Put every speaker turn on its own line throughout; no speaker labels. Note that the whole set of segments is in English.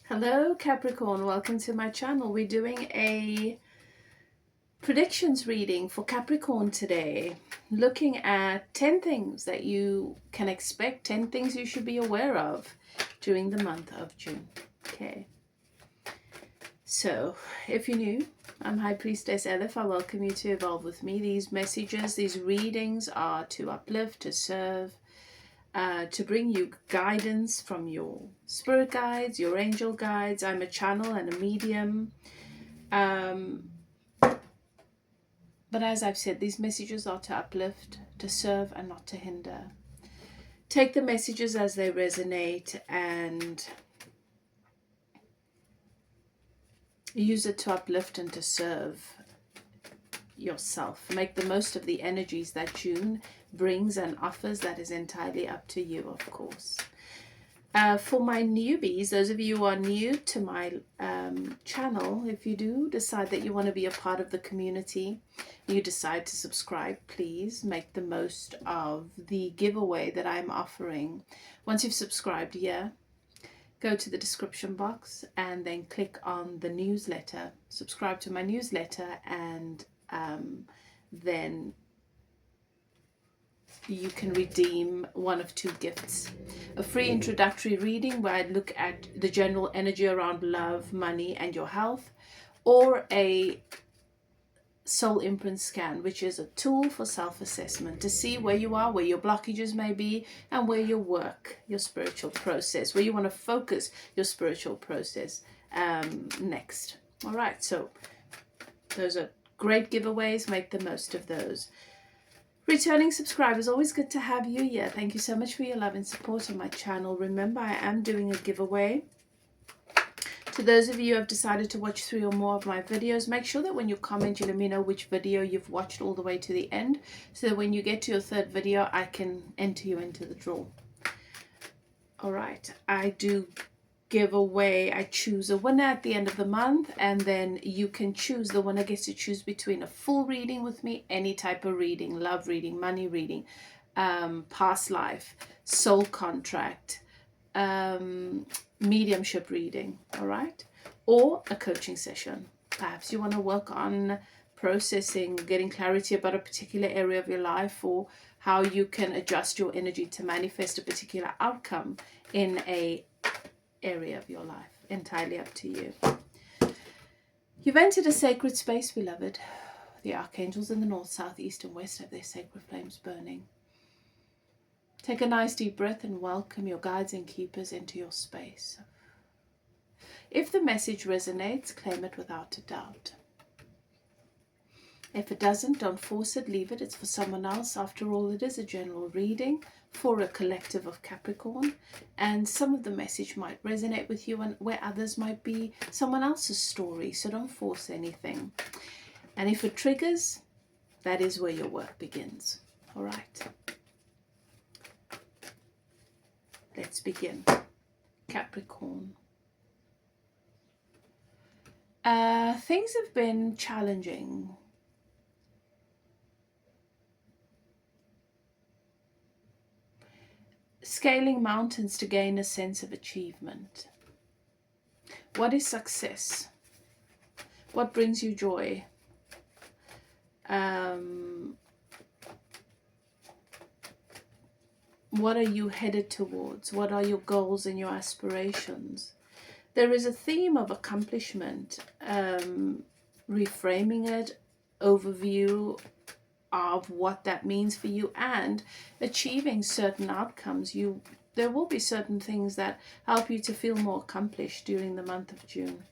Hello Capricorn, welcome to my channel. We're doing a predictions reading for Capricorn today, looking at 10 things that you can expect, 10 things you should be aware of during the month of June. Okay, so if you're new, I'm High Priestess Elif. I welcome you to evolve with me. These messages, these readings are to uplift, to serve, to bring you guidance from your spirit guides, your angel guides. I'm a channel and a medium. But as I've said, these messages are to uplift, to serve, and not to hinder. Take the messages as they resonate and use it to uplift and to serve yourself. Make the most of the energies that June brings and offers. That is entirely up to you, of course. For my newbies, those of you who are new to my channel, if you do decide that you want to be a part of the community, you decide to subscribe, please make the most of the giveaway that I'm offering. Once you've subscribed here, go to the description box and then click on the newsletter. Subscribe to my newsletter, and then you can redeem one of two gifts: a free introductory reading where I look at the general energy around love, money, and your health, or a soul imprint scan, which is a tool for self-assessment to see where you are, where your blockages may be, and where your work, your spiritual process, where you want to focus your spiritual process next. All right, so those are great giveaways. Make the most of those. Returning subscribers, always good to have you here. Thank you so much for your love and support on my channel. Remember, I am doing a giveaway. To those of you who have decided to watch 3 or more of my videos, make sure that when you comment, you let me know which video you've watched all the way to the end, so that when you get to your 3rd video, I can enter you into the draw. All right, I do give away, I choose a winner at the end of the month, and then you can choose, the winner gets to choose between a full reading with me, any type of reading, love reading, money reading, past life, soul contract, mediumship reading, all right, or a coaching session. Perhaps you want to work on processing, getting clarity about a particular area of your life, or how you can adjust your energy to manifest a particular outcome in a area of your life. Entirely up to you. You've entered a sacred space, beloved. The archangels in the north, south, east, and west have their sacred flames burning. Take a nice deep breath and welcome your guides and keepers into your space. If the message resonates, claim it without a doubt. If it doesn't, don't force it, leave it. It's for someone else. After all, it is a general reading for a collective of Capricorn, and some of the message might resonate with you, and where others might be someone else's story, so don't force anything. And if it triggers, that is where your work begins. All right, let's begin. Capricorn. Things have been challenging. Scaling mountains to gain a sense of achievement. What is success? What brings you joy? What are you headed towards? What are your goals and your aspirations? There is a theme of accomplishment, reframing it, overview of what that means for you, and achieving certain outcomes. There will be certain things that help you to feel more accomplished during the month of June.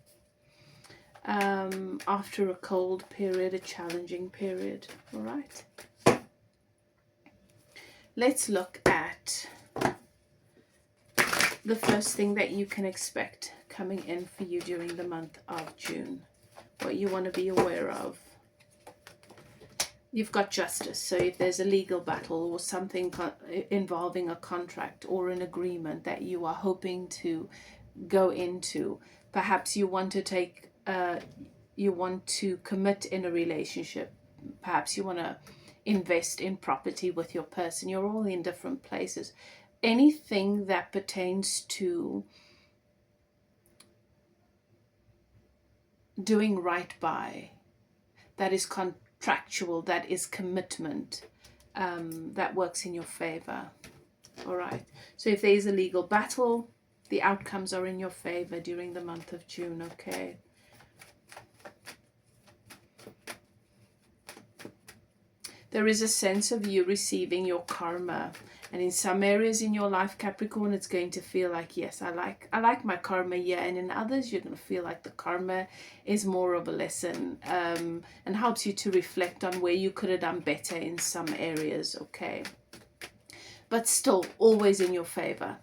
After a cold period, a challenging period. All right. Let's look at the first thing that you can expect coming in for you during the month of June. What you want to be aware of. You've got justice. So if there's a legal battle or something involving a contract or an agreement that you are hoping to go into, perhaps you want to commit in a relationship. Perhaps you want to invest in property with your person. You're all in different places. Anything that pertains to doing right by, that is contractual, that is commitment, that works in your favor. All right. So if there is a legal battle, the outcomes are in your favor during the month of June. Okay. There is a sense of you receiving your karma. And in some areas in your life, Capricorn, it's going to feel like, yes, I like my karma, yeah. And in others, you're going to feel like the karma is more of a lesson, and helps you to reflect on where you could have done better in some areas, okay? But still, always in your favor.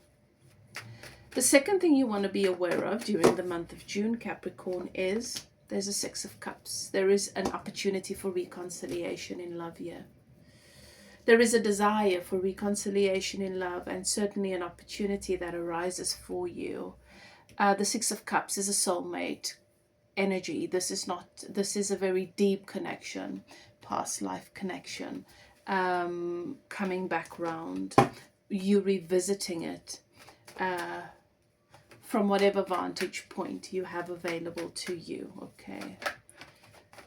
The second thing you want to be aware of during the month of June, Capricorn, is there's a Six of Cups. There is an opportunity for reconciliation in love here. There is a desire for reconciliation in love, and certainly an opportunity that arises for you. The Six of Cups is a soulmate energy. This is a very deep connection, past life connection, coming back round, you revisiting it, from whatever vantage point you have available to you, okay?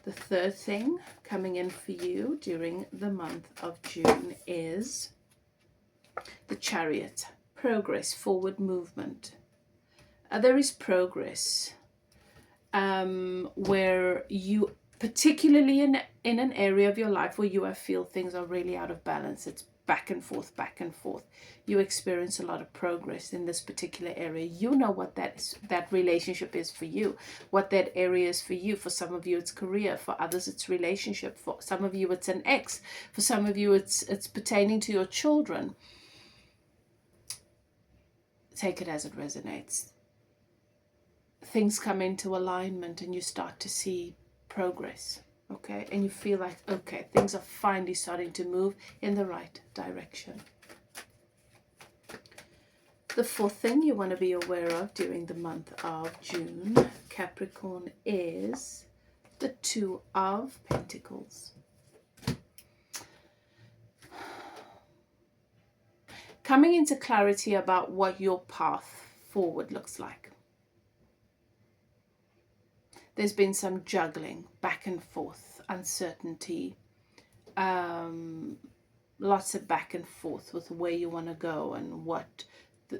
The third thing coming in for you during the month of June is the Chariot. Progress, forward movement. There is progress where you, particularly in an area of your life where you feel things are really out of balance. It's back and forth, back and forth. You experience a lot of progress in this particular area. You know what that relationship is for you, what that area is for you. For some of you, it's career. For others, it's relationship. For some of you, it's an ex. For some of you, it's pertaining to your children. Take it as it resonates. Things come into alignment and you start to see progress. Okay, and you feel like, okay, things are finally starting to move in the right direction. The fourth thing you want to be aware of during the month of June, Capricorn, is the Two of Pentacles. Coming into clarity about what your path forward looks like. There's been some juggling, back and forth, uncertainty, lots of back and forth with where you want to go and what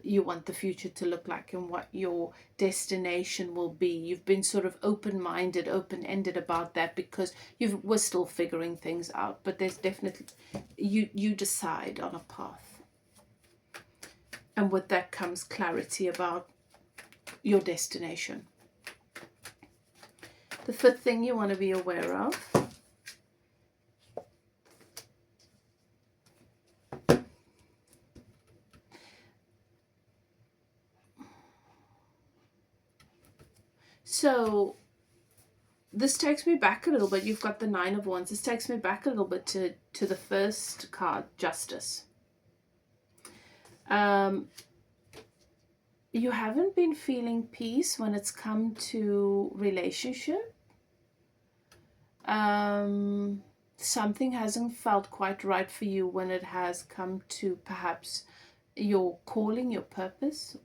you want the future to look like and what your destination will be. You've been sort of open-minded, open-ended about that because we're still figuring things out. But there's definitely, you decide on a path. And with that comes clarity about your destination. The fifth thing you want to be aware of so this takes me back a little bit. You've got the Nine of Wands. This takes me back a little bit to the first card, Justice. You haven't been feeling peace when it's come to relationship. Something hasn't felt quite right for you when it has come to perhaps your calling, your purpose.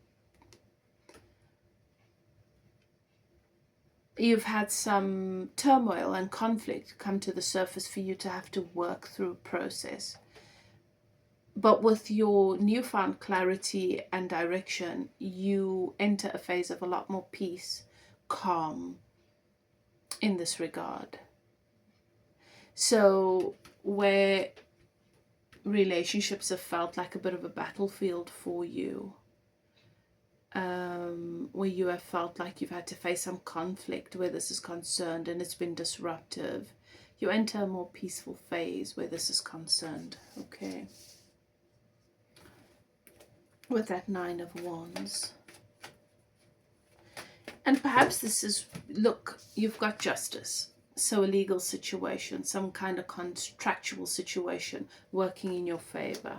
You've had some turmoil and conflict come to the surface for you to have to work through a process. But with your newfound clarity and direction, you enter a phase of a lot more peace, calm in this regard. So where relationships have felt like a bit of a battlefield for you, where you have felt like you've had to face some conflict where this is concerned and it's been disruptive, you enter a more peaceful phase where this is concerned, okay? With that Nine of Wands. And perhaps this is, look, you've got justice. So a legal situation, some kind of contractual situation working in your favor.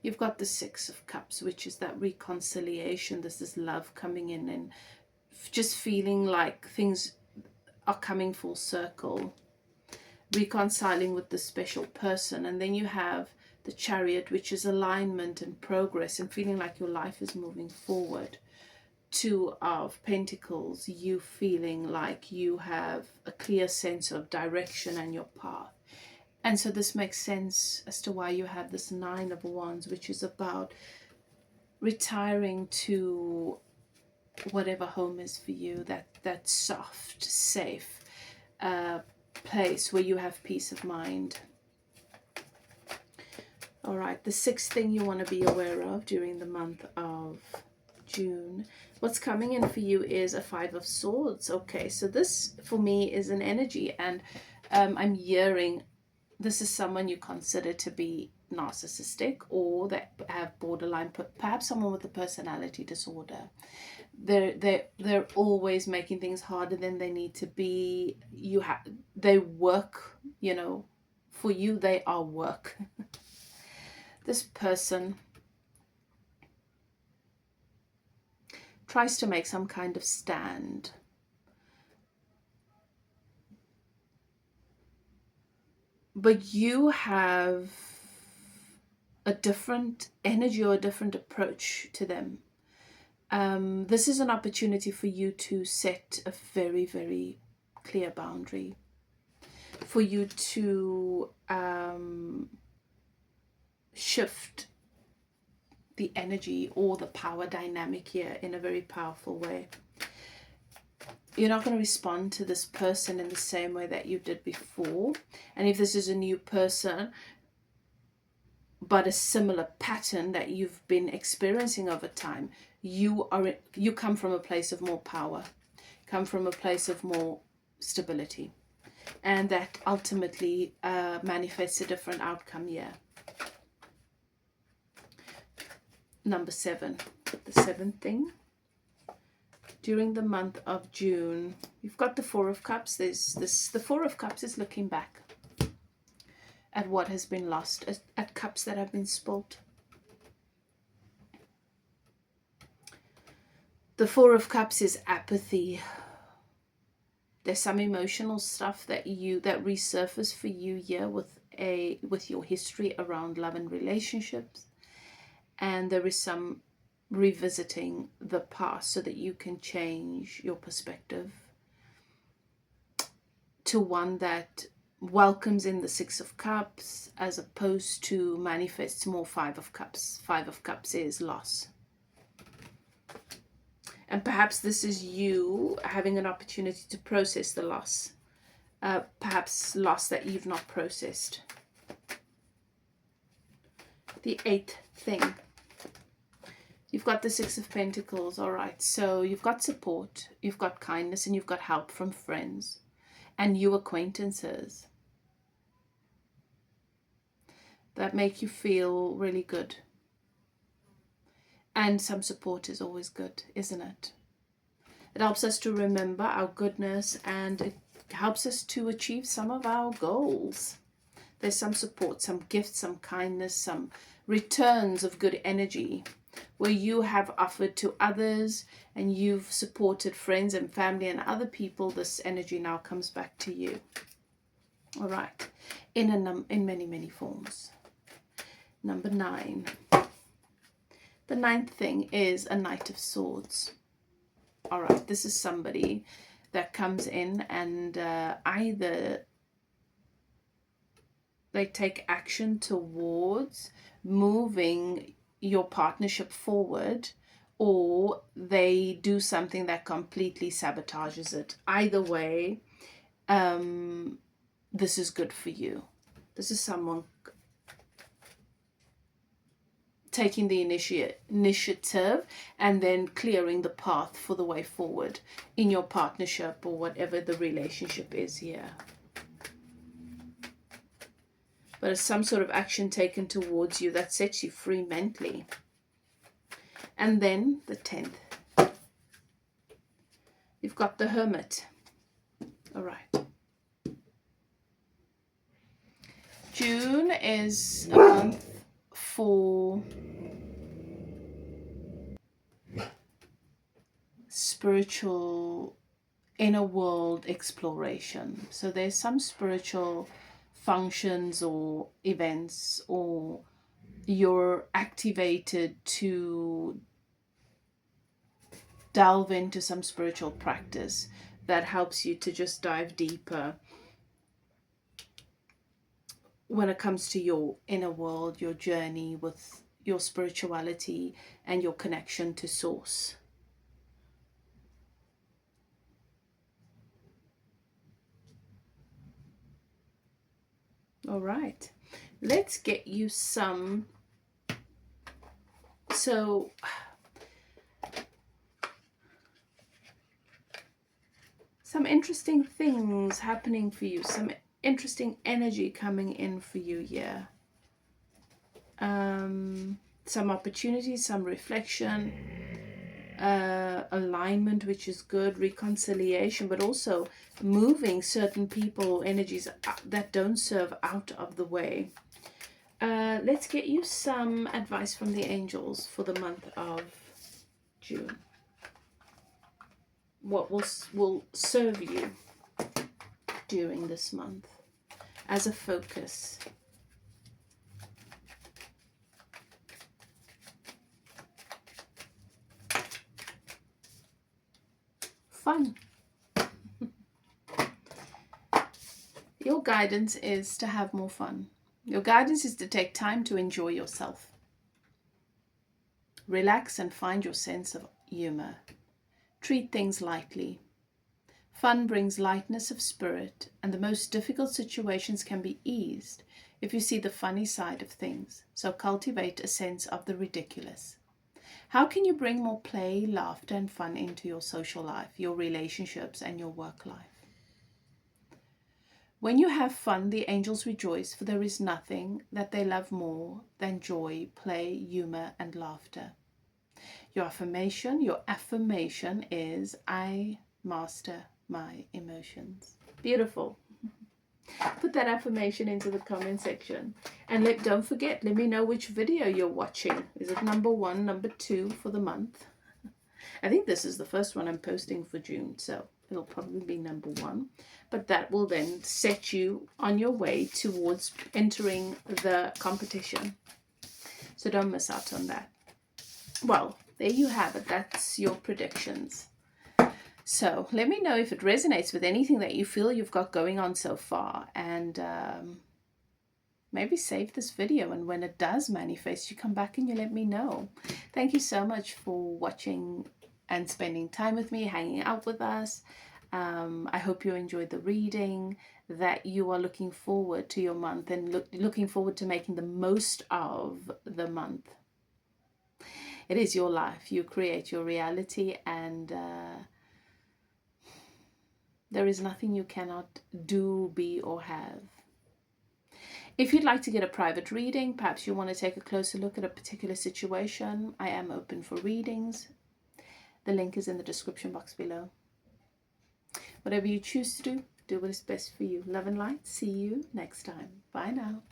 You've got the Six of Cups, which is that reconciliation. This is love coming in and just feeling like things are coming full circle. Reconciling with the special person. And then you have the Chariot, which is alignment and progress and feeling like your life is moving forward Two of Pentacles, you feeling like you have a clear sense of direction and your path. And so this makes sense as to why you have this Nine of Wands, which is about retiring to whatever home is for you, that soft, safe place where you have peace of mind. All right, the sixth thing you want to be aware of during the month of June, what's coming in for you is a Five of Swords. Okay, so this for me is an energy, and I'm hearing this is someone you consider to be narcissistic, or that have borderline, perhaps someone with a personality disorder. They're always making things harder than they need to be. They work, you know, for you they are work. This person tries to make some kind of stand. But you have a different energy or a different approach to them. This is an opportunity for you to set a very, very clear boundary. For you to shift the energy or the power dynamic here in a very powerful way. You're not going to respond to this person in the same way that you did before. And if this is a new person, but a similar pattern that you've been experiencing over time, you come from a place of more power, come from a place of more stability. And that ultimately manifests a different outcome here. Number 7, the seventh thing. During the month of June, you've got the Four of Cups. The Four of Cups is looking back at what has been lost, at cups that have been spilt. The Four of Cups is apathy. There's some emotional stuff that resurface for you here with your history around love and relationships, and there is some revisiting the past so that you can change your perspective to one that welcomes in the Six of Cups as opposed to manifests more Five of Cups. Five of Cups is loss. And perhaps this is you having an opportunity to process the loss. Perhaps loss that you've not processed. The eighth thing. You've got the Six of Pentacles. All right. So you've got support, you've got kindness, and you've got help from friends and new acquaintances that make you feel really good. And some support is always good, isn't it? It helps us to remember our goodness, and it helps us to achieve some of our goals. There's some support, some gifts, some kindness, some returns of good energy where you have offered to others and you've supported friends and family and other people. This energy now comes back to you. All right. In many, many forms. Number 9. The ninth thing is a Knight of Swords. All right. This is somebody that comes in and either they take action towards moving your partnership forward, or they do something that completely sabotages it. Either way, this is good for you. This is someone taking the initiative and then clearing the path for the way forward in your partnership or whatever the relationship is here. But it's some sort of action taken towards you that sets you free mentally. And then the 10th. You've got the Hermit. All right. June is a month for spiritual inner world exploration. So there's some spiritual functions or events, or you're activated to delve into some spiritual practice that helps you to just dive deeper when it comes to your inner world, your journey with your spirituality and your connection to source. All right, let's get you some. So some interesting things happening for you, some interesting energy coming in for you here. Some opportunities, some reflection, alignment, which is good, reconciliation, but also moving certain people, energies that don't serve out of the way. Let's get you some advice from the angels for the month of June. What will serve you during this month as a focus? Fun. Your guidance is to have more fun. Your guidance is to take time to enjoy yourself. Relax and find your sense of humor. Treat things lightly. Fun brings lightness of spirit, and the most difficult situations can be eased if you see the funny side of things. So cultivate a sense of the ridiculous. How can you bring more play, laughter, and fun into your social life, your relationships, and your work life? When you have fun, the angels rejoice, for there is nothing that they love more than joy, play, humor, and laughter. Your affirmation is, I master my emotions. Beautiful. Put that affirmation into the comment section. And don't forget, let me know which video you're watching. Is it number 1, number 2 for the month? I think this is the first one I'm posting for June, so it'll probably be number 1. But that will then set you on your way towards entering the competition. So don't miss out on that. Well, there you have it. That's your predictions. So let me know if it resonates with anything that you feel you've got going on so far, and maybe save this video, and when it does manifest, you come back and you let me know. Thank you so much for watching and spending time with me, hanging out with us. I hope you enjoyed the reading, that you are looking forward to your month and looking forward to making the most of the month. It is your life. You create your reality, and there is nothing you cannot do, be, or have. If you'd like to get a private reading, perhaps you want to take a closer look at a particular situation, I am open for readings. The link is in the description box below. Whatever you choose to do, do what is best for you. Love and light. See you next time. Bye now.